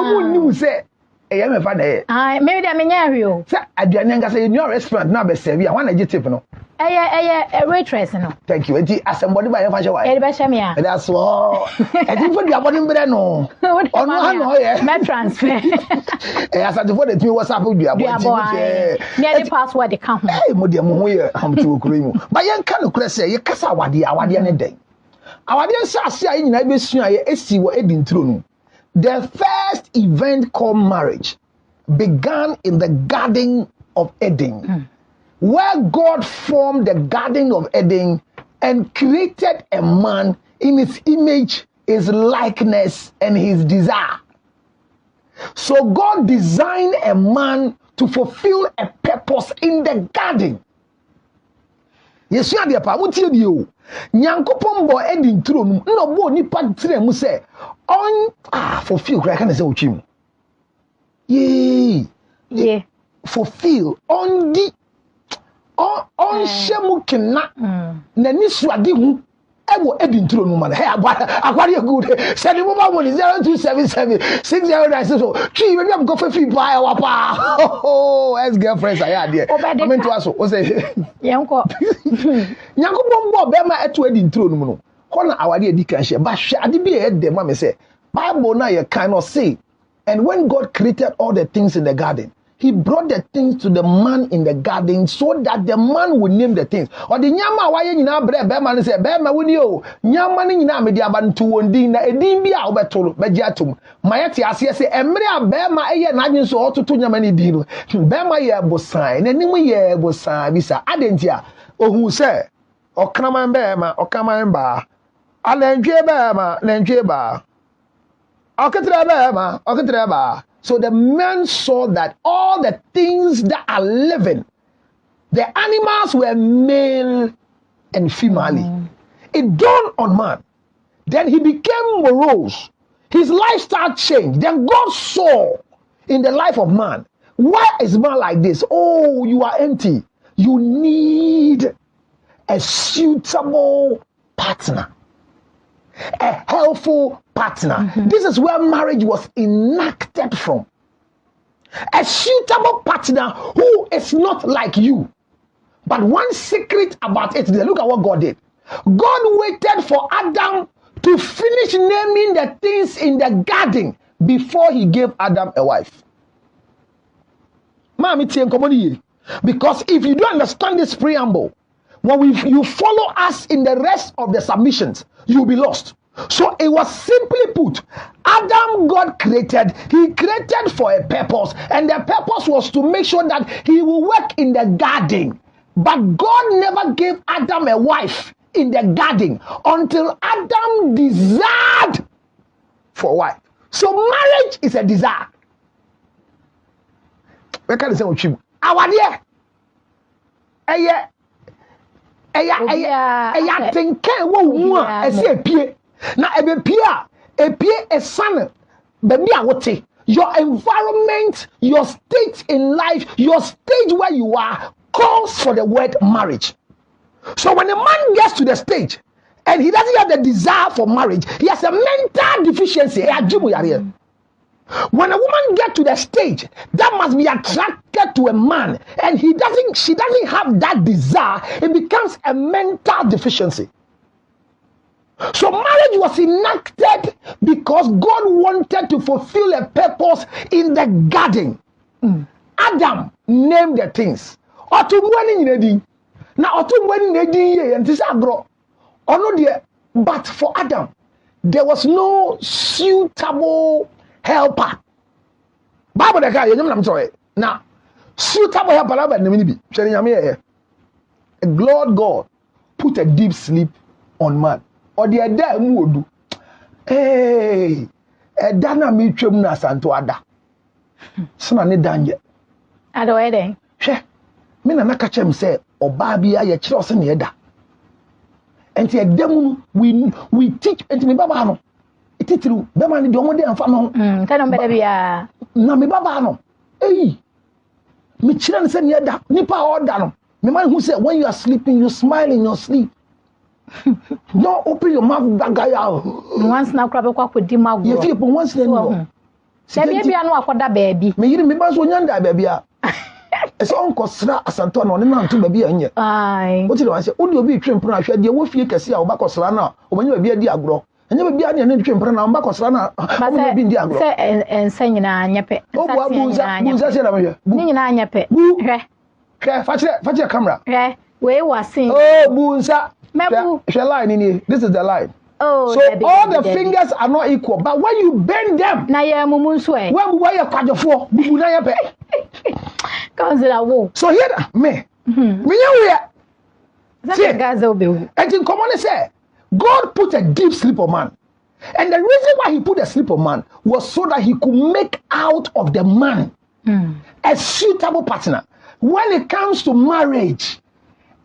who knew say eh me fa na ah maybe they menya hwe say aduane nga say new restaurant na be serve ya wan na tip no a waitress no thank you enti asembody ba ye fa hwe wa e be hwe me a that's all enti for duabody mbre no ono ha no ye me transfer asante for the team WhatsApp duabody me the password dey ka ho eh mo de mo ho ye hamti okuro mu ba ye nka no kure say ye kasa awade ne den awade nsase a nyina be sua ye esi wo edintro no. The first event called marriage began in the Garden of Eden, where God formed the Garden of Eden and created a man in his image, his likeness, and his desire. So God designed a man to fulfill a purpose in the garden. Yes, you are the power. Nyankopon bo Eden throne no bo nipa tire mu say on fulfill cry can say ochim yeah fulfill on the on shemu kina na ni suade hu ewo Eden throne mu man hey akwari good send the mobile money 0277 6096 so chi we am go for free buy our pa oh ex girlfriends are there I mean to us o say yanko Nyankopon bo be ma eto Eden throne mu no ho na awade edi kan hye ba hwe ade bi e dem ma me say Bible na ye kind of say and when God created all the things in the garden he brought the things to the man in the garden so that the man would name the things. Or the nyama wa ye nyina bre be man say be ma woni o nyama ni nyina me di abantu wondin na edin bi a obetoro be giatum mayete ase say emre a be ma eye na adwin so ototo nyama ni din no be ma ye bosan na nim ye bosan bisa adentia ohun say okraman be ma okaman ba alendwe be ma lendwe ba oketre be ma oketre ba. So the man saw that all the things that are living, the animals were male and female. It dawned on man. Then he became morose. His lifestyle changed. Then God saw in the life of man, why is man like this? Oh, you are empty. You need a suitable partner. A helpful partner. This is where marriage was enacted from. A suitable partner who is not like you. But one secret about it, look at what God did. God waited for Adam to finish naming the things in the garden before he gave Adam a wife. Because if you don't understand this preamble, when you follow us in the rest of the submissions, you'll be lost. So it was simply put, Adam God created, he created for a purpose, and the purpose was to make sure that he will work in the garden. But God never gave Adam a wife in the garden until Adam desired for a wife. So marriage is a desire. Where can I say what you our dear? Eya tenken wo hu a ese epie na ebepie a son baby a wote your environment, your state in life, your stage where you are calls for the word marriage. So when a man gets to the stage and he doesn't have the desire for marriage, he has a mental deficiency. When a woman gets to the stage that must be attracted to a man and she doesn't have that desire, it becomes a mental deficiency. So marriage was enacted because God wanted to fulfill a purpose in the garden. Adam named the things. But for Adam, there was no suitable helper. Bible the guy, I'm sorry. Now, suitable helper. Lord God put a deep sleep on man. Or the other would hey, a dana mitrum na santo ada. Sna ne danje. Ado ede. Hwe. Me na naka chem say oba bia ye kire ose ne eda. Enti edem we teach enti me baba no. Ititiru be man de omo de amfa no. Tano be bia. Na me baba no. Eh. Me kire ne se ne eda. Nipa order no. Me man who say when you are sleeping you smile in your sleep. Don't open your mouth bagaya. Once na kraba kwa kodi mago. You feel once then Baby anu akoda baby. Me yiri me ba so nyanda baby a. Ese onko sra asanto na ne nanto baby anye. Ai. What you say? Odi obi twempra ahwe de wo fie kese a wo ba kosra na obanya baby adi agro. Anya baby adi na twempra na wo ba kosra na wo bi ndi agro. Se ensa nyina anyepe. Obu bunza se na me. Ni nyina anyepe. Hwe fa camera. Hwe we wasin. Oh bunza. Mebu. Hwe line ni. This is the line. Oh, so all the fingers are not equal, but when you bend them, na ya mumu nso e. When we are kwadofo, bubu na ya pe. Councilor wo. So here me. Me nya we. Gaza obewu. And in common say, God put a deep sleep on man. And the reason why he put a sleep on man was so that he could make out of the man a suitable partner. When it comes to marriage,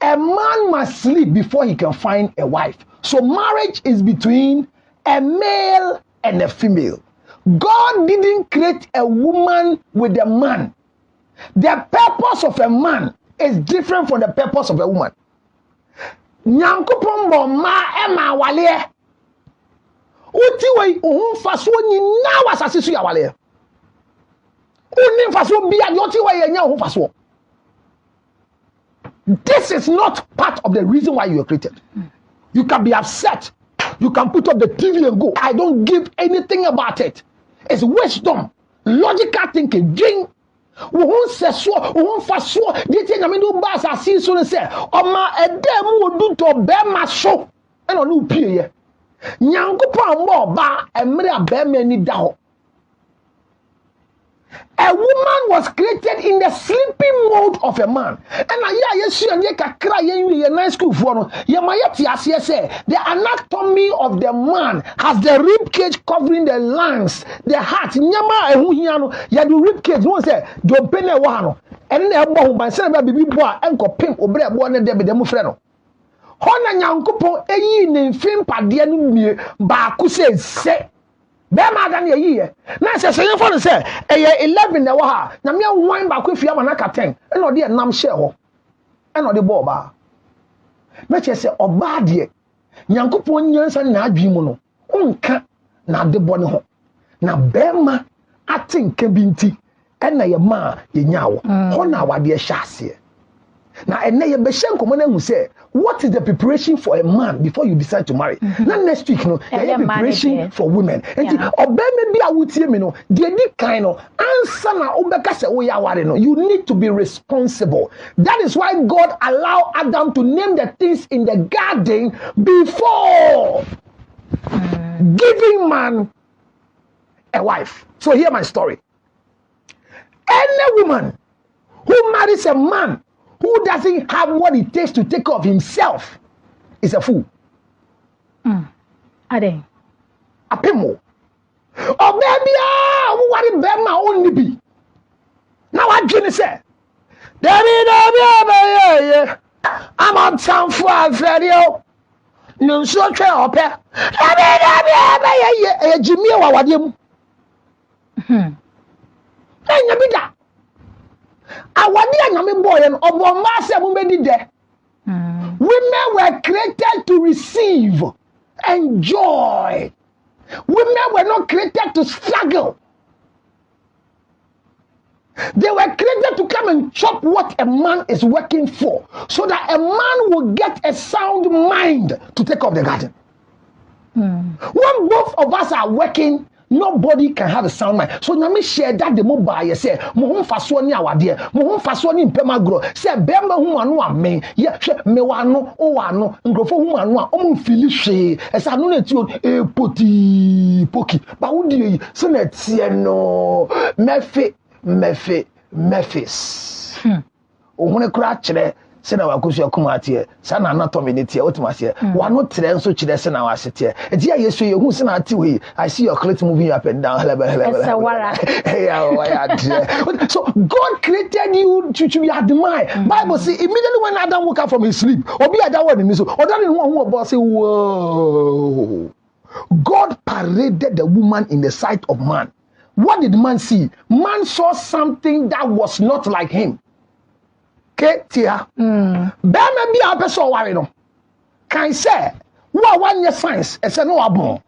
a man must sleep before he can find a wife. So marriage is between a male and a female. God didn't create a woman with a man. The purpose of a man is different from the purpose of a woman. Nyankopon bo ma e ma wale. Uti we ohun faso nyina wasase su ya wale. Uni faso bia de uti we nya ohun faso. This is not part of the reason why you were created. You can be upset. You can put up the TV and go. I don't give anything about it. It's wisdom, logical thinking. Drink. Won't say so. Won't fast so. Did you know bas? I see so say. Oma edem wo do to be ma so. And on upie ye. Nyankopon mo ba emre abema ni da ho. A woman was created in the sleeping mode of a man. And nice school for the anatomy of the man has the rib cage covering the lungs, the heart. Ya the rib cage no say do pene wa no. And na ebo ban say ba bibi bo a enko pim obre ebo ne de be dem frɛ no. Hona Nyankopon eyi ne mfim pade no mie ba ku se Bema dan ye ye. Na se for no say 11 na wa ha. Na me wan ba kwa fia ma na ka 10. E no de nam share ho. E no de bo ba. Me che se oba de. Nyankopon nyansa na adwi mu no. Onka na de bo ne ho. Na bema atinka bi nti. E na ye ma ye nyawo. Ho na wade hya ase. Na ene ye be hye nkomo na hu say what is the preparation for a man before you decide to marry? Now next week, no, preparation for women. And you need to be responsible. That is why God allowed Adam to name the things in the garden before giving man a wife. So hear my story. Any woman who marries a man who doesn't have what it takes to take care of himself is a fool. Ade. Apemo. Oh baby, who worry about my own be. Now I just say, I'm on town for a video. No so try up here. Jimmy wa wadiam. Bida. Women were created to receive, enjoy. Women were not created to struggle. They were created to come and chop what a man is working for, so that a man will get a sound mind to take up the garden. When both of us are working, nobody can have a sound mind. So nyame share that the mobile say mo ho faso ni awade mo ho faso ni mpemagro say bema hu anu amen ye hwe me wa no o wa no ngrofo hu anu a o mo fili hwe esa no na ti o poti poki ba wo die so na tie no mefis o hu ne kura kire se na wakosu akumate sa na anatomy ne tie otumase wa no tere nso kire se na wasete e dia yesu ye hu se na ati we I see your clit moving up and down. So God created you to be admired. Bible say immediately when Adam woke up from his sleep obi ada one ni so odan ni who about say whoa. God paraded the woman in the sight of man. What did man see? Man saw something that was not like him. Ketia. Bema bi a person worry no. Can say, "Wa one year science, e say no abon."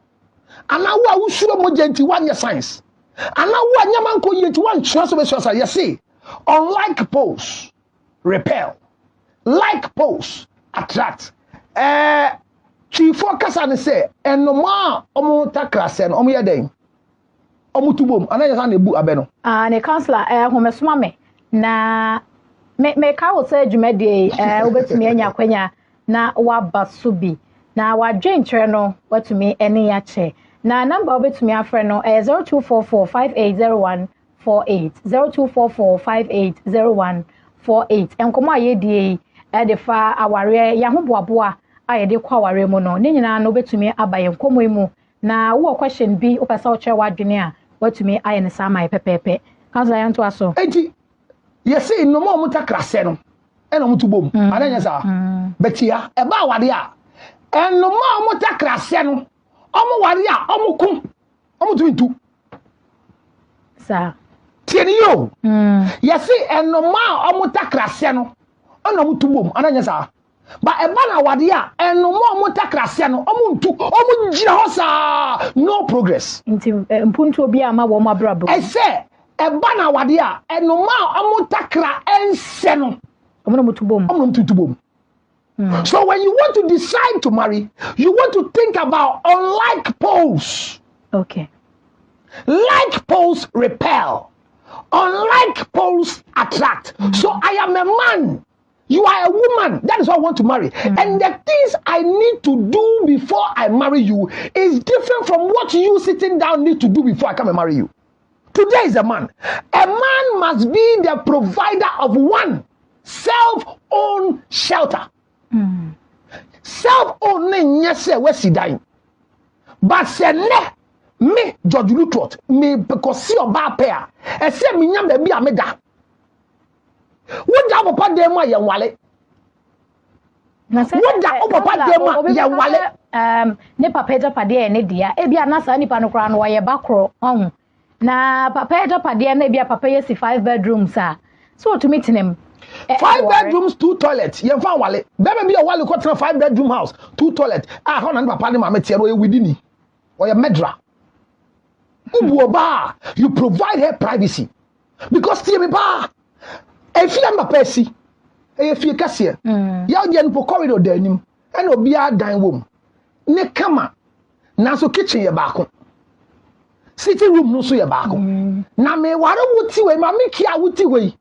And now wa usuro moja nti 1 year science. And now what Yamanko yet one chance of you see, unlike poles repel, like poles attract. Chief focus and say, and no more omotakras and omoyadeng. Omutubum, and I just bu abeno. And a counselor, Homesmame, na me kawo say jumedi, ubetumi enya kwenya, na wabasubi, na wadwen no what to me any yache. Na number ubetumi afre no 0244580148, 0244580148. Enkomo ayedie de fa aware ya ho boaboa ayede kwa aware mu no. Ne nyina no ubetumi abaye nkomo mu. Na wo question bi opesa o che wadwene a watumi aye ne sama pepepe. Kanso ya nto aso. Enti yesi no mo mutakra no ena mutubom ananya sa betia eba awade a eno mo mutakra no omo ware a omo ku omo tumintu sa tieni yo yesi eno ma omo takra no ona mutubom ananya sa ba eba na awade a eno mo mutakra no omo ntu omo jira ho sa no progress nti mpuntu obi ama wo mabrabo ese eba na awade a eno ma omo takra ense no omo mutubom. So when you want to decide to marry, you want to think about unlike poles. Okay. Like poles repel. Unlike poles attract. So I am a man. You are a woman. That is why I want to marry. And the things I need to do before I marry you is different from what you sitting down need to do before I come and marry you. Today is a man. A man must be the provider of one self-owned shelter. Self-owned, yes, where she dying. But say ne me George Lutterodt me because see your bad pair. And say me nyam baby ameda. What da papa dem a yan wale? What da papa dem a yan wale? Ne papa ejapade ne dia. E bia na sa nipa no kra no ye bakro on. Na papa ejapade na bia papa yesi 5 bedrooms a. So to meet him 5 bedrooms, 2 toilets. You found wale. Baby be a wale ko 5 bedroom house, 2 toilets. Ah, how na papa ni mama tie no within or your medra. Ubuoba, you provide her privacy. Because tie me ba. If you am a person, if you kase. Ya je no corridor danim. E no bia dan wom. Ne kama. Na so kitchen ye baako. Sitting room no so ye baako. Na me ware wuti we ma me kia wuti we.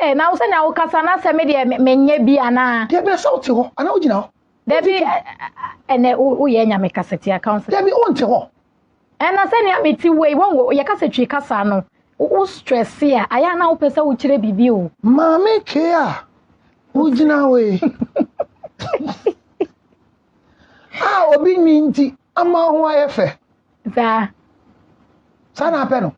Na usa na ukasa na se me de menye bi ana. De be so te ho, ana ugina ho. De bi ene uye nya me kaseti account. De bi on te ho. Na se ne ameti we won ye kasetwi kasa no. U stress here. Aya na upesa u kire bibi o. Mama care. Ugina we. Obi minti ama ho ayefe. Za. Sana apeno.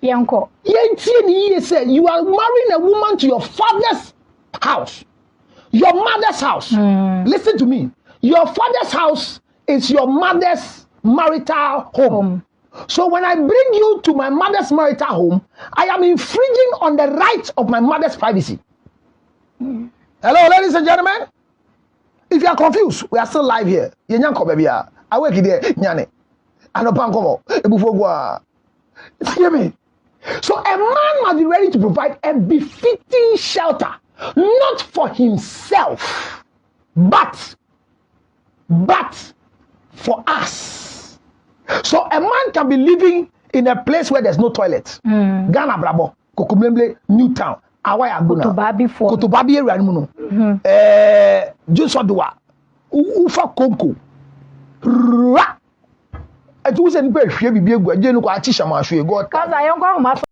Yanko. Say you are marrying a woman to your father's house, your mother's house. Listen to me. Your father's house is your mother's marital home. So when I bring you to my mother's marital home, I am infringing on the rights of my mother's privacy. Hello, ladies and gentlemen. If you are confused, we are still live here. Yenyanko baby, I work here. Nyane. Anopankomo. Ebufogwa. Hear me. So a man must be ready to provide a befitting shelter, not for himself, but for us. So a man can be living in a place where there's no toilet. Ghana Brabo, Kokumlemle, Newtown, Awaya Aguna, Kotobabi Ranmuno, Josodua, Ufa Konko, Ra. I do send baby, baby, go, Jenu, Atisha, God. Because I am going